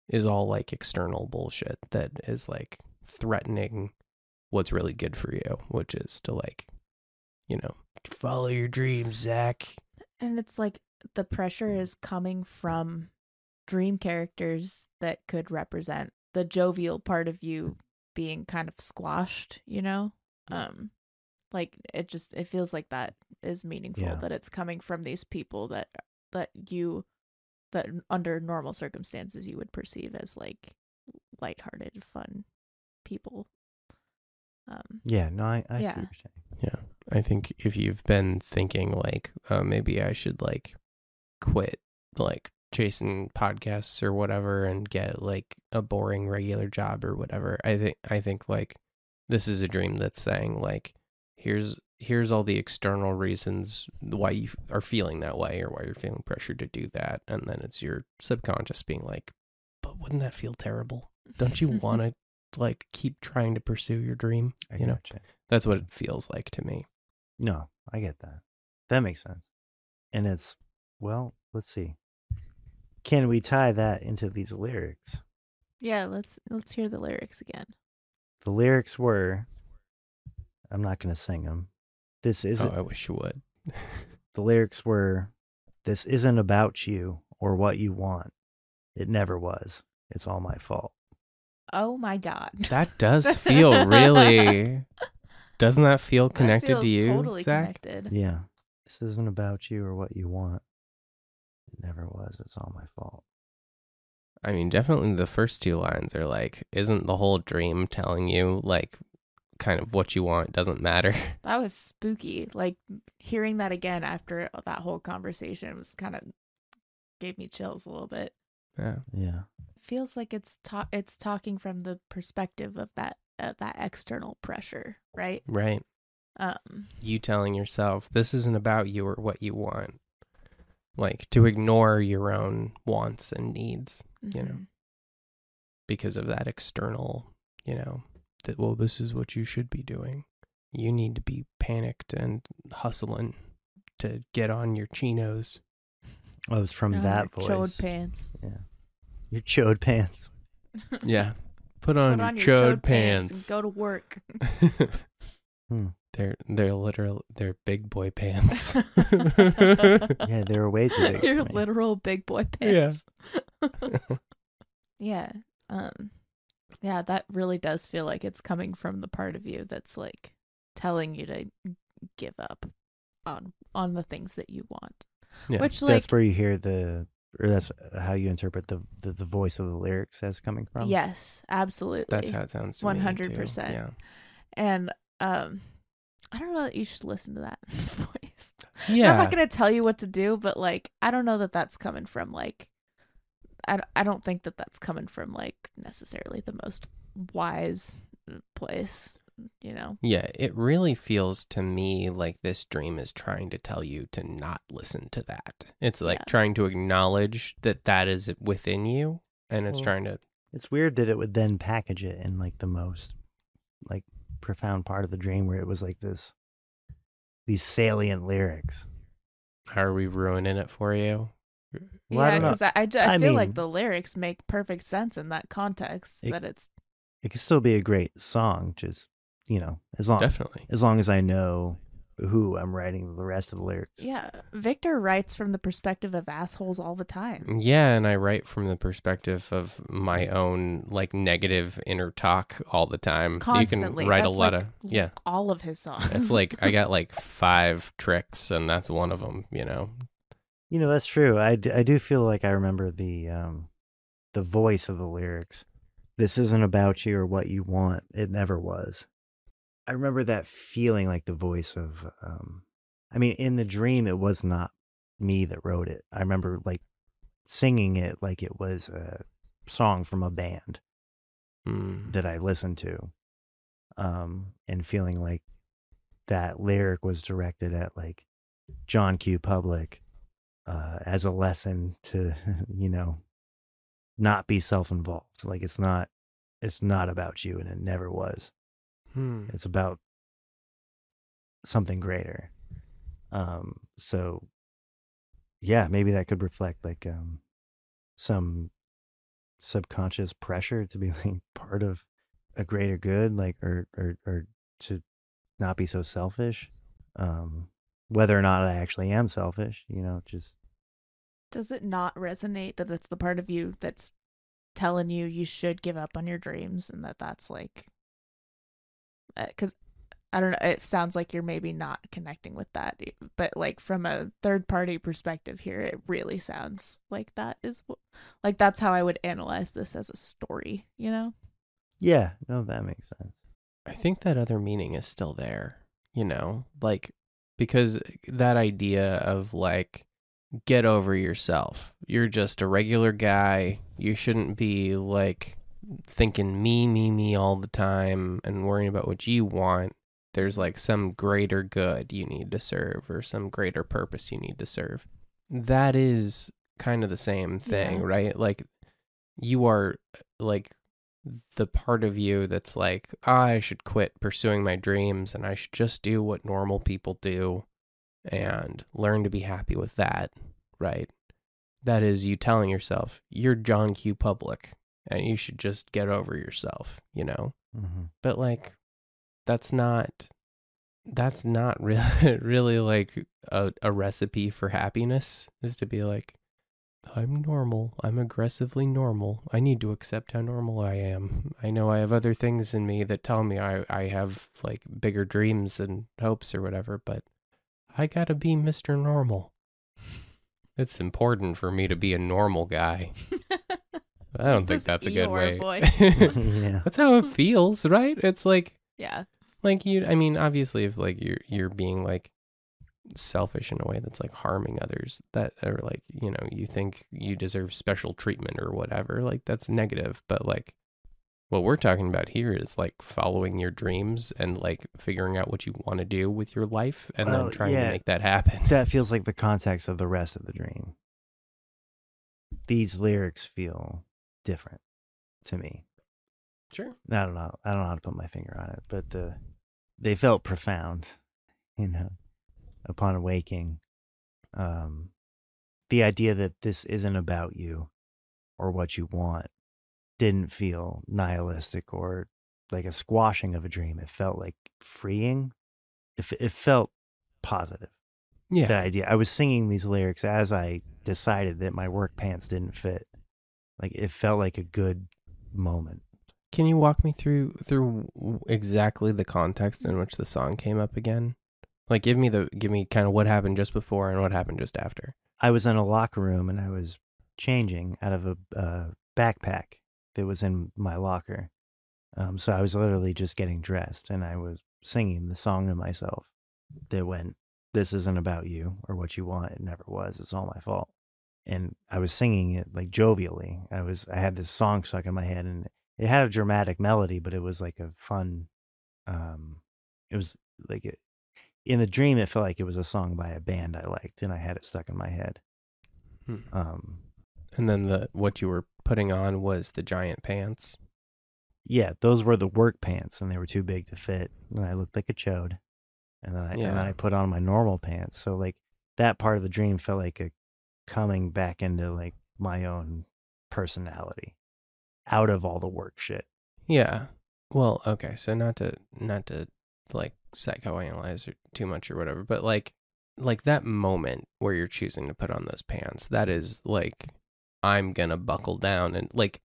is all like external bullshit that is like threatening what's really good for you, which is to like, follow your dreams, Zach. And it's like the pressure is coming from dream characters that could represent the jovial part of you being kind of squashed, like it feels like that is meaningful, that it's coming from these people that under normal circumstances you would perceive as like lighthearted, fun people. I see what you're saying. Yeah, I think if you've been thinking like, maybe I should like quit like chasing podcasts or whatever and get like a boring regular job or whatever, I think like this is a dream that's saying like, here's all the external reasons why you are feeling that way or why you're feeling pressured to do that, and then it's your subconscious being like, but wouldn't that feel terrible? Don't you want to like keep trying to pursue your dream? Gotcha. That's what it feels like to me. No, I get that. That makes sense. And it's, well, let's see. Can we tie that into these lyrics? Yeah, let's hear the lyrics again. The lyrics were, I'm not going to sing them. This isn't. Oh, I wish you would. The lyrics were, this isn't about you or what you want. It never was. It's all my fault. Oh my God. That does feel really. Doesn't that feel connected to you, totally Zach? Connected. Yeah. This isn't about you or what you want. It never was. It's all my fault. I mean, definitely the first two lines are like, isn't the whole dream telling you like kind of what you want doesn't matter? That was spooky. Like hearing that again after that whole conversation was kind of gave me chills a little bit. Yeah. Feels like it's talking from the perspective of that external pressure, right? Right. You telling yourself this isn't about you or what you want, like to ignore your own wants and needs, because of that external, that, well, this is what you should be doing. You need to be panicked and hustling to get on your chinos. Oh, it was from that voice. Chode pants. Yeah. Your chode pants. Yeah. Put on your chode pants. And go to work. They're big boy pants. Yeah, they were way too big. Your for me. literal big boy pants. Yeah. Yeah, that really does feel like it's coming from the part of you that's like telling you to give up on the things that you want. Yeah. Which like That's where you hear or that's how you interpret the voice of the lyrics as coming from. yes, absolutely. That's how it sounds to me. 100%. Yeah. And I don't know that you should listen to that voice. Yeah. I'm not going to tell you what to do, but like I don't know that that's coming from like I don't think that that's coming from like necessarily the most wise place, you know. Yeah, it really feels to me like this dream is trying to tell you to not listen to that. It's like Yeah. trying to acknowledge that is within you, and it's Well, trying to. It's weird that it would then package it in like the most like profound part of the dream where it was like these salient lyrics. How are we ruining it for you? Well, I Yeah, don't know. because I I feel mean- like the lyrics make perfect sense in that context. That it's It could still be a great song, just as long Definitely. as I know who I'm writing the rest of the lyrics. yeah. Victor writes from the perspective of assholes all the time. Yeah, and I write from the perspective of my own like negative inner talk all the time. Constantly. You can write That's a lot like of yeah. all of his songs. It's like I got like 5 tricks, and that's one of them. That's true. I do feel like I remember the voice of the lyrics. This isn't about you or what you want. It never was. I remember that feeling like the voice of, in the dream, it was not me that wrote it. I remember like singing it like it was a song from a band that I listened to, and feeling like that lyric was directed at like John Q. Public, as a lesson to, not be self-involved. Like it's not about you, and it never was. It's about something greater. So yeah, maybe that could reflect like some subconscious pressure to be like part of a greater good, like or to not be so selfish. Whether or not I actually am selfish, just Does it not resonate that it's the part of you that's telling you should give up on your dreams, and that's like, because I don't know, it sounds like you're maybe not connecting with that, but like from a third party perspective here, it really sounds like that is like that's how I would analyze this as a story, yeah, no, that makes sense. I think that other meaning is still there, like because that idea of like get over yourself. You're just a regular guy. You shouldn't be like thinking me all the time and worrying about what you want. There's like some greater good you need to serve or some greater purpose you need to serve. That is kind of the same thing, Yeah. right? Like you are like the part of you that's like, I should quit pursuing my dreams and I should just do what normal people do and learn to be happy with that, right? That is you telling yourself you're John Q. Public and you should just get over yourself, Mm-hmm. But like that's not really really like a recipe for happiness, is to be like, I'm normal. I'm aggressively normal. I need to accept how normal I am. I know I have other things in me that tell me I have like bigger dreams and hopes or whatever, but I gotta be Mr. Normal. It's important for me to be a normal guy. I don't think that's a good way. Yeah. That's how it feels, right? It's like Yeah. Obviously if like you're being like selfish in a way that's like harming others, that or like, you think you deserve special treatment or whatever, like that's negative. But like what we're talking about here is like following your dreams and like figuring out what you want to do with your life and Well, then trying yeah. to make that happen. That feels like the context of the rest of the dream. These lyrics feel different to me. Sure. I don't know how to put my finger on it, but they felt profound, upon awaking. The idea that this isn't about you or what you want didn't feel nihilistic or like a squashing of a dream. It felt like freeing. it felt positive. Yeah. That idea. I was singing these lyrics as I decided that my work pants didn't fit. Like it felt like a good moment. Can you walk me through exactly the context in which the song came up again? Like give me kind of what happened just before and what happened just after. I was in a locker room and I was changing out of a backpack that was in my locker. So I was literally just getting dressed and I was singing the song to myself that went, "This isn't about you or what you want. It never was. It's all my fault." And I was singing it like jovially. I had this song stuck in my head and it had a dramatic melody, but it was like a fun, it was like in the dream, it felt like it was a song by a band I liked and I had it stuck in my head. And then what you were putting on was the giant pants. Yeah, those were the work pants and they were too big to fit. And I looked like a chode. And then I put on my normal pants. So like that part of the dream felt like a coming back into like my own personality out of all the work shit. Yeah. Well, okay. So not to like psychoanalyze too much or whatever, but like that moment where you're choosing to put on those pants, that is like, I'm gonna buckle down. And like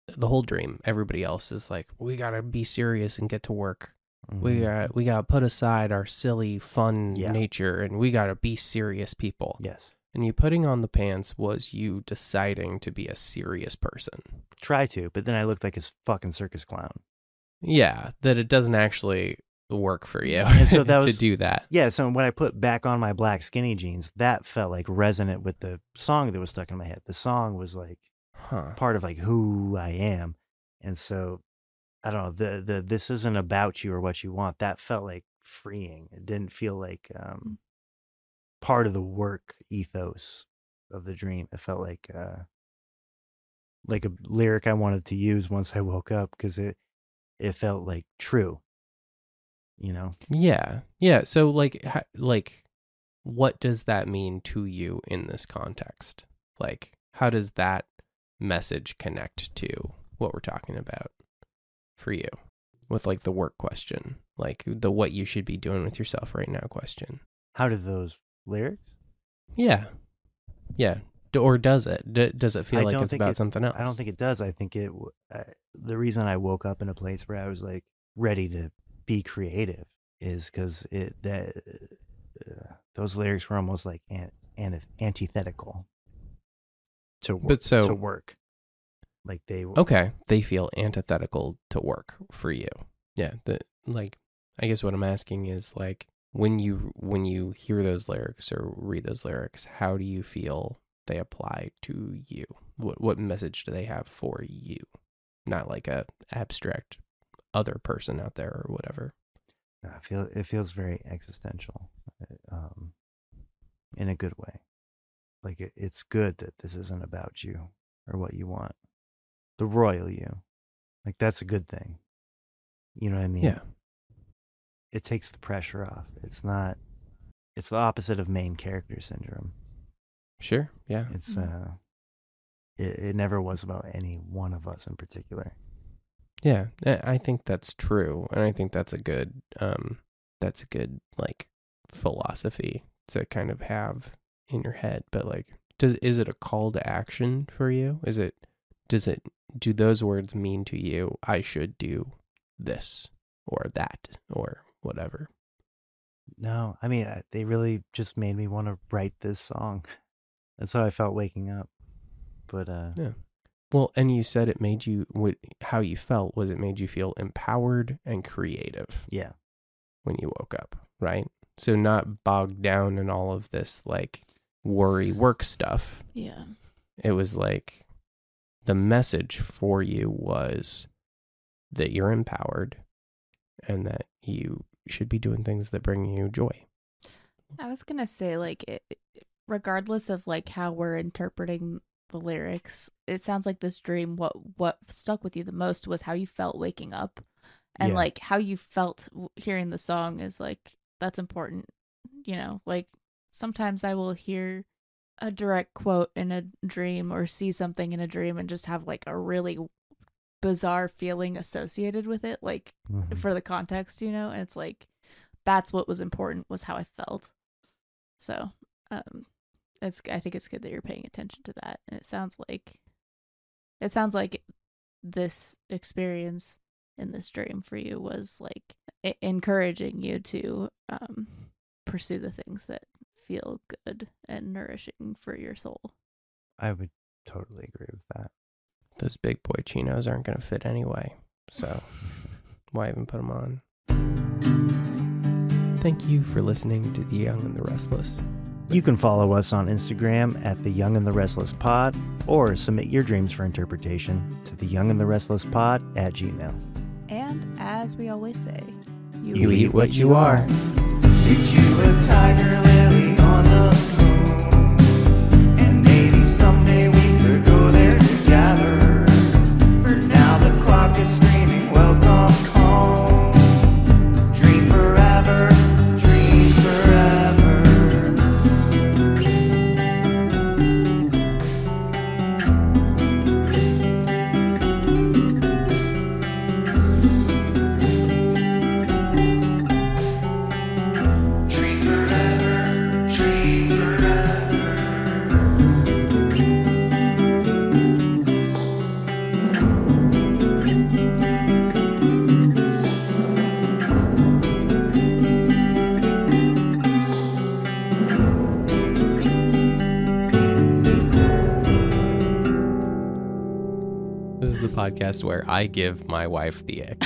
the whole dream, everybody else is like, we gotta be serious and get to work. Mm-hmm. We gotta put aside our silly fun nature and we gotta be serious people. Yes. And you putting on the pants was you deciding to be a serious person. Try to, but then I looked like a fucking circus clown. Yeah, that it doesn't actually work for you And so that was, to do that. Yeah, so when I put back on my black skinny jeans, that felt like resonant with the song that was stuck in my head. The song was like part of like who I am. And so I don't know, the "this isn't about you or what you want," that felt like freeing. It didn't feel like part of the work ethos of the dream. It felt like a lyric I wanted to use once I woke up because it felt like true, you know? Yeah. So like what does that mean to you in this context? Like, how does that message connect to what we're talking about for you with like the work question, like the what you should be doing with yourself right now question? How did those lyrics? Yeah. Or does it? Does it feel like it's about something else? I don't think it does. I think the reason I woke up in a place where I was like ready to be creative is because those lyrics were almost like antithetical to work. Like they feel antithetical to work for you. Yeah. I guess what I'm asking is like, when you hear those lyrics or read those lyrics, how do you feel they apply to you? What message do they have for you? Not like a abstract other person out there or whatever. It feels very existential, in a good way. Like it's good that this isn't about you or what you want. The royal you, like that's a good thing. You know what I mean? Yeah. It takes the pressure off. It's the opposite of main character syndrome. Sure. Yeah. It's it never was about any one of us in particular. Yeah, I think that's true, and I think that's a good like philosophy to kind of have in your head. But like, is it a call to action for you? Do those words mean to you, I should do this or that or whatever? No, I mean, they really just made me want to write this song. That's how I felt waking up. But yeah. Well, and you said it made you, how you felt was it made you feel empowered and creative. Yeah. When you woke up, right? So not bogged down in all of this like worry work stuff. Yeah. It was like the message for you was that you're empowered and that you should be doing things that bring you joy. I was going to say, like, regardless of like how we're interpreting the lyrics, it sounds like this dream, what stuck with you the most was how you felt waking up, and like how you felt hearing the song is like, that's important, you know. Like sometimes I will hear a direct quote in a dream or see something in a dream and just have like a really bizarre feeling associated with it, like for the context, you know. And it's like, that's what was important, was how I felt. So, I think it's good that you're paying attention to that. And it sounds like this experience in this dream for you was like encouraging you to pursue the things that feel good and nourishing for your soul. I would totally agree with that. Those big boy chinos aren't going to fit anyway, so why even put them on? Thank you for listening to The Young and the Restless. You can follow us on Instagram at thejungandtherestlesspod, or submit your dreams for interpretation to thejungandtherestlesspod@gmail.com. And as we always say, You eat what you are. Did you a tiger lily on the moon? And maybe someday we could go there together. For now the clock is screaming, welcome home. Dream forever, dream forever. This is the podcast where I give my wife the ick.